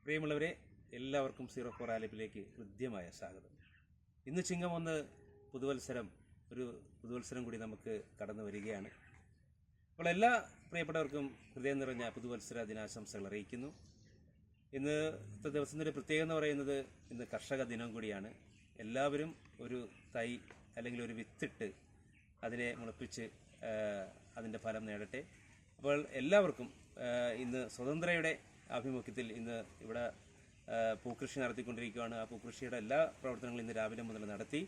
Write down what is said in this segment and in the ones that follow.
പ്രിയമുള്ളവരെ, എല്ലാവർക്കും 04 ആലപ്പിലേക്ക് ഹൃദ്യമായ സ്വാഗതം. ഇന്ന് ചിങ്ങം 1 പുതുവത്സരം, ഒരു പുതുവത്സരം കൂടി നമുക്ക് കടന്നു വരികയാണ്. അപ്പോൾ എല്ലാ പ്രിയപ്പെട്ടവർക്കും ഹൃദയം നിറഞ്ഞ പുതുവത്സര ദിനാശംസകൾ അറിയിക്കുന്നു. ഇന്നത്തെ ദിവസത്തിൻ്റെ പ്രത്യേകത എന്ന് പറയുന്നത് ഇന്ന് കർഷക ദിനം കൂടിയാണ്. എല്ലാവരും ഒരു തൈ അല്ലെങ്കിൽ ഒരു വിത്തിട്ട് അതിനെ മുളപ്പിച്ച് അതിൻ്റെ ഫലം നേടട്ടെ. അപ്പോൾ എല്ലാവർക്കും ഇന്ന് സ്വതന്ത്രയുടെ ആഭിമുഖ്യത്തിൽ ഇന്ന് ഇവിടെ പൂക്കൃഷി നടത്തിക്കൊണ്ടിരിക്കുകയാണ്. ആ പൂക്കൃഷിയുടെ എല്ലാ പ്രവർത്തനങ്ങളും ഇന്ന് രാവിലെ മുതൽ നടത്തി.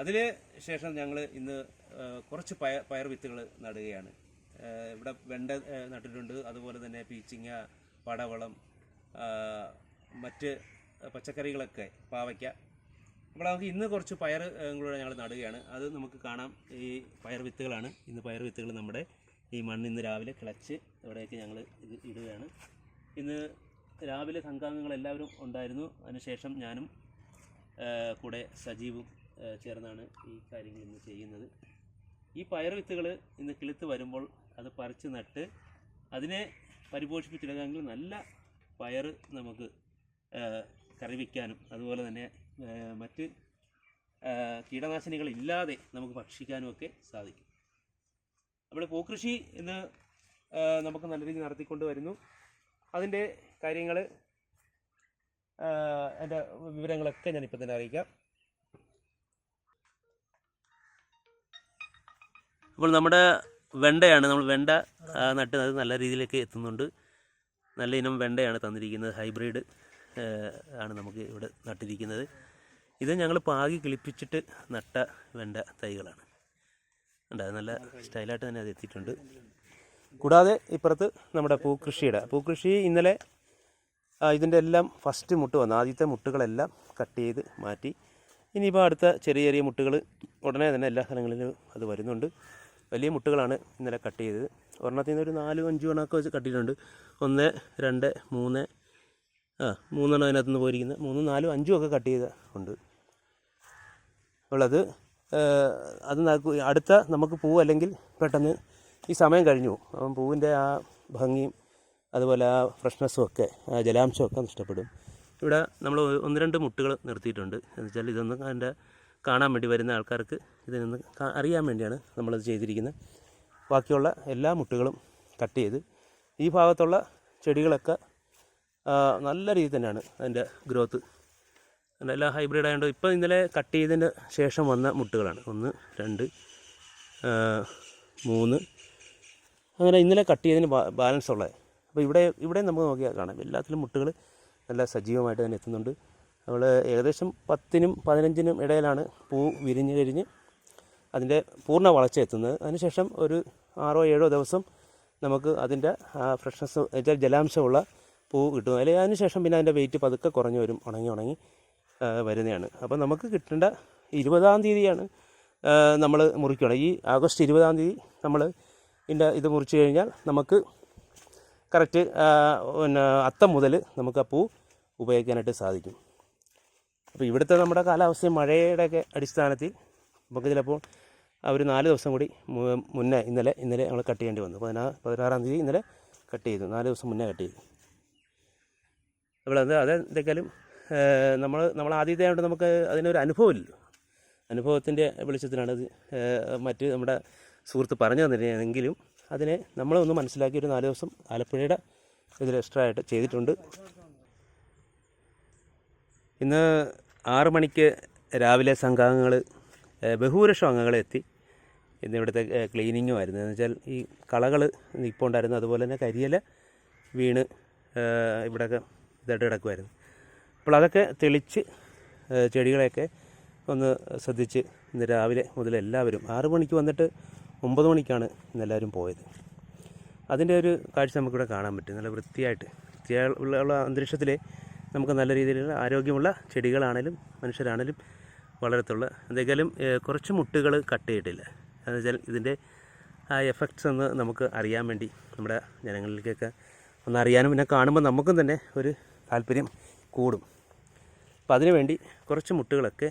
അതിന് ശേഷം ഞങ്ങൾ ഇന്ന് കുറച്ച് പയർ വിത്തുകൾ നടുകയാണ്. ഇവിടെ വെണ്ട നട്ടിട്ടുണ്ട്, അതുപോലെ തന്നെ പീച്ചിങ്ങ, പടവളം, മറ്റ് പച്ചക്കറികളൊക്കെ, പാവയ്ക്ക. അപ്പോൾ നമുക്ക് ഇന്ന് കുറച്ച് പയർ കൂടെ ഞങ്ങൾ നടുകയാണ്. അത് നമുക്ക് കാണാം. ഈ പയർ വിത്തുകളാണ്. ഇന്ന് പയർ വിത്തുകൾ നമ്മുടെ ഈ മണ്ണ് ഇന്ന് രാവിലെ കിളച്ച് ഇവിടേക്ക് ഞങ്ങൾ ഇത് ഇടുകയാണ്. ഇന്ന് രാവിലെ സംഘാംഗങ്ങളെല്ലാവരും ഉണ്ടായിരുന്നു. അതിനുശേഷം ഞാനും കൂടെ സജീവും ചേർന്നാണ് ഈ കാര്യങ്ങൾ ഇന്ന് ചെയ്യുന്നത്. ഈ പയർ വിത്തുകൾ ഇന്ന് കിളുത്ത് വരുമ്പോൾ അത് പറിച്ച് നട്ട് അതിനെ പരിപോഷിപ്പിച്ചെടുക്കാമെങ്കിൽ നല്ല പയർ നമുക്ക് കറി വയ്ക്കാനും അതുപോലെ തന്നെ മറ്റ് കീടനാശിനികളില്ലാതെ നമുക്ക് ഭക്ഷിക്കാനും ഒക്കെ സാധിക്കും. അപ്പോൾ പൂക്കൃഷി ഇന്ന് നമുക്ക് നല്ല രീതിയിൽ നടത്തിക്കൊണ്ട് വരുന്നു. അതിൻ്റെ കാര്യങ്ങൾ, അതിൻ്റെ വിവരങ്ങളൊക്കെ ഞാനിപ്പോൾ തന്നെ അറിയിക്കാം. അപ്പോൾ നമ്മുടെ വെണ്ടയാണ്, നമ്മൾ വെണ്ട നട്ട് അത് നല്ല രീതിയിലേക്ക് എത്തുന്നുണ്ട്. നല്ല ഇനം വെണ്ടയാണ് തന്നിരിക്കുന്നത്. ഹൈബ്രിഡ് ആണ് നമുക്ക് ഇവിടെ നട്ടിരിക്കുന്നത്. ഇത് ഞങ്ങൾ പാകി കിളിപ്പിച്ചിട്ട് നട്ട വെണ്ട തൈകളാണ്. ഉണ്ട്, നല്ല സ്റ്റൈലായിട്ട് തന്നെ അത് എത്തിയിട്ടുണ്ട്. കൂടാതെ ഇപ്പുറത്ത് നമ്മുടെ പൂക്കൃഷി ഇന്നലെ ഇതിൻ്റെ എല്ലാം ഫസ്റ്റ് മുട്ട് വന്നു. ആദ്യത്തെ മുട്ടുകളെല്ലാം കട്ട് ചെയ്ത് മാറ്റി. ഇനിയിപ്പോൾ അടുത്ത ചെറിയ ചെറിയ മുട്ടുകൾ ഉടനെ തന്നെ എല്ലാ സ്ഥലങ്ങളിലും അത് വരുന്നുണ്ട്. വലിയ മുട്ടുകളാണ് ഇന്നലെ കട്ട് ചെയ്തത്. ഒരെണ്ണത്തിൽ നിന്ന് ഒരു 4-5 എണ്ണമൊക്കെ വെച്ച് കട്ടിയിട്ടുണ്ട്. 1, 2, 3, 3 അതിനകത്ത് നിന്ന് പോയിരിക്കുന്നത്. 3, 4, 5 ഒക്കെ കട്ട് ചെയ്ത ഉണ്ട്. അപ്പോൾ അത് അടുത്ത നമുക്ക് പൂവ് അല്ലെങ്കിൽ പെട്ടെന്ന് ഈ സമയം കഴിഞ്ഞു പോകും. അപ്പം പൂവിൻ്റെ ആ ഭംഗിയും അതുപോലെ ആ ഫ്രഷ്നെസ്സും ഒക്കെ, ആ ജലാംശമൊക്കെ നഷ്ടപ്പെടും. ഇവിടെ നമ്മൾ 1-2 മുട്ടുകൾ നിർത്തിയിട്ടുണ്ട്. എന്ന് വെച്ചാൽ ഇതൊന്നും അതിൻ്റെ കാണാൻ വേണ്ടി വരുന്ന ആൾക്കാർക്ക് ഇതിനൊന്ന് അറിയാൻ വേണ്ടിയാണ് നമ്മളത് ചെയ്തിരിക്കുന്നത്. ബാക്കിയുള്ള എല്ലാ മുട്ടുകളും കട്ട് ചെയ്ത് ഈ ഭാഗത്തുള്ള ചെടികളൊക്കെ നല്ല രീതിയിൽ തന്നെയാണ് അതിൻ്റെ ഗ്രോത്ത്. എല്ലാം ഹൈബ്രിഡ് ആയതുകൊണ്ട് ഇപ്പോൾ ഇന്നലെ കട്ട് ചെയ്തതിന് ശേഷം വന്ന മുട്ടുകളാണ്. 1, 2, 3 അങ്ങനെ ഇന്നലെ കട്ട് ചെയ്തതിന് ബാലൻസ് ഉള്ളത്. അപ്പോൾ ഇവിടെ നമുക്ക് നോക്കിയാൽ കാണാം എല്ലാത്തിലും മുട്ടുകൾ നല്ല സജീവമായിട്ട് തന്നെ എത്തുന്നുണ്ട്. നമ്മൾ ഏകദേശം 10-നും 15-നും ഇടയിലാണ് പൂ വിരിഞ്ഞ് കഴിഞ്ഞ് അതിൻ്റെ പൂർണ്ണ വളർച്ച എത്തുന്നത്. അതിനുശേഷം ഒരു 6-7 ദിവസം നമുക്ക് അതിൻ്റെ ഫ്രഷ്നെസ് ജലാംശമുള്ള പൂ കിട്ടും. അല്ലെങ്കിൽ അതിനുശേഷം പിന്നെ അതിൻ്റെ വെയിറ്റ് പതുക്കെ കുറഞ്ഞു വരും, ഉണങ്ങി വരുന്നതാണ്. അപ്പോൾ നമുക്ക് കിട്ടേണ്ട 20-ാം തീയതിയാണ് നമ്മൾ മുറിക്കണം. ഈ ആഗസ്റ്റ് 20-ാം തീയതി നമ്മൾ ഇത് മുറിച്ച് കഴിഞ്ഞാൽ നമുക്ക് കറക്റ്റ് പിന്നെ അത്തം മുതൽ നമുക്ക് ആ പൂ ഉപയോഗിക്കാനായിട്ട് സാധിക്കും. അപ്പോൾ ഇവിടുത്തെ നമ്മുടെ കാലാവസ്ഥയും മഴയുടെയൊക്കെ അടിസ്ഥാനത്തിൽ നമുക്ക് ചിലപ്പോൾ ഒരു 4 ദിവസം കൂടി മുന്നേ ഇന്നലെ ഞങ്ങൾ കട്ട് ചെയ്യേണ്ടി വന്നു. 16-ാം തീയതി ഇന്നലെ കട്ട് ചെയ്തു. 4 ദിവസം മുന്നേ കട്ട് ചെയ്തു. അപ്പോൾ അതെന്തൊക്കെയാലും നമ്മൾ ആദ്യത്തെ ആയതുകൊണ്ട് നമുക്ക് അതിനൊരു അനുഭവമില്ലല്ലോ. അനുഭവത്തിൻ്റെ വെളിച്ചത്തിനാണ് ഇത് മറ്റ് നമ്മുടെ സുഹൃത്ത് പറഞ്ഞു തന്നിരുന്നെങ്കിലും അതിനെ നമ്മളൊന്ന് മനസ്സിലാക്കി ഒരു 4 ദിവസം ആലപ്പുഴയുടെ ഇതിൽ എക്സ്ട്രാ ആയിട്ട് ചെയ്തിട്ടുണ്ട്. ഇന്ന് 6 മണിക്ക് രാവിലെ സംഘാംഗങ്ങൾ ബഹുഭൂരിപക്ഷം അംഗങ്ങളെ എത്തി. ഇന്ന് ഇവിടുത്തെ ക്ലീനിങ്ങും ആയിരുന്നു. എന്ന് വെച്ചാൽ ഈ കളകൾ ഇപ്പോൾ ഉണ്ടായിരുന്നു, അതുപോലെ തന്നെ കരിയില വീണ് ഇവിടെയൊക്കെ ഇതായിട്ട് കിടക്കുമായിരുന്നു. അപ്പോൾ അതൊക്കെ തെളിച്ച് ചെടികളെയൊക്കെ ഒന്ന് ശ്രദ്ധിച്ച് ഇന്ന് രാവിലെ മുതൽ എല്ലാവരും 6 മണിക്ക് വന്നിട്ട് 9 മണിക്കാണ് ഇന്നെല്ലാവരും പോയത്. അതിൻ്റെ ഒരു കാഴ്ച നമുക്കിവിടെ കാണാൻ പറ്റും. നല്ല വൃത്തിയുള്ള അന്തരീക്ഷത്തിൽ നമുക്ക് നല്ല രീതിയിലുള്ള ആരോഗ്യമുള്ള ചെടികളാണേലും മനുഷ്യരാണേലും വളരത്തുള്ള. എന്തെങ്കിലും കുറച്ച് മുട്ടുകൾ കട്ട് ചെയ്തിട്ടില്ല. എന്ന് വെച്ചാൽ ഇതിൻ്റെ ആ എഫക്ട്സ് ഒന്ന് നമുക്ക് അറിയാൻ വേണ്ടി നമ്മുടെ ജനങ്ങളിലേക്കൊക്കെ ഒന്ന് അറിയാനും പിന്നെ കാണുമ്പോൾ നമുക്കും തന്നെ ഒരു താല്പര്യം കൂടും. അപ്പോൾ അതിനുവേണ്ടി കുറച്ച് മുട്ടുകളൊക്കെ